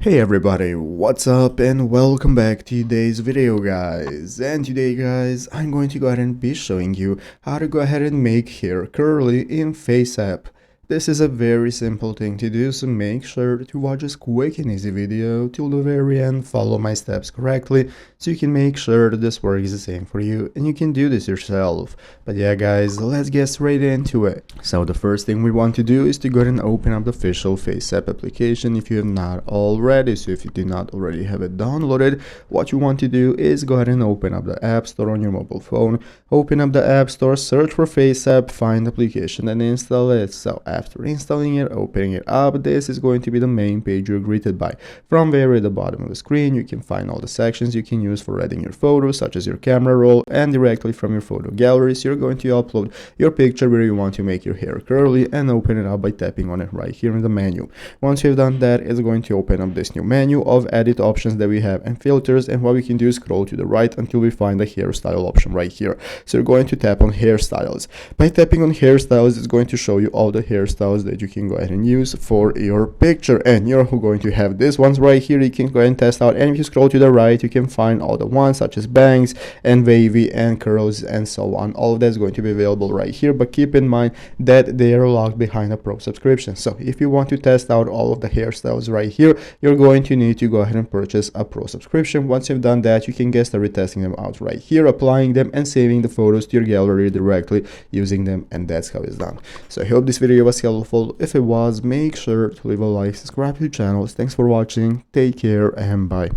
Hey everybody, what's up and welcome back to today's video guys. And today guys, I'm going to go ahead and be showing you how to go ahead and make hair curly in FaceApp. This is a very simple thing to do, so make sure to watch this quick and easy video till the very end, follow my steps correctly, so you can make sure that this works the same for you and you can do this yourself. But yeah guys, let's get straight into it. So the first thing we want to do is to go ahead and open up the official FaceApp application if you have not already. So if you do not already have it downloaded, what you want to do is go ahead and open up the App Store on your mobile phone, open up the App Store, search for FaceApp, find the application and install it. So after installing it, opening it up, this is going to be the main page you're greeted by. From very at the bottom of the screen, you can find all the sections you can use for editing your photos, such as your camera roll, and directly from your photo gallery. So you're going to upload your picture where you want to make your hair curly and open it up by tapping on it right here in the menu. Once you've done that, it's going to open up this new menu of edit options that we have and filters, and what we can do is scroll to the right until we find the hairstyle option right here. So you're going to tap on hairstyles. By tapping on hairstyles, it's going to show you all the hairstyles that you can go ahead and use for your picture, and you're going to have these ones right here you can go ahead and test out. And if you scroll to the right, you can find all the ones such as bangs and wavy and curls and so on. All of that is going to be available right here, but keep in mind that they are locked behind a pro subscription. So if you want to test out all of the hairstyles right here, you're going to need to go ahead and purchase a pro subscription. Once you've done that, you can get started testing them out right here, applying them and saving the photos to your gallery directly using them, and that's how it's done. So I hope this video was helpful. If it was, make sure to leave a like, subscribe to the channel. Thanks for watching, take care and bye.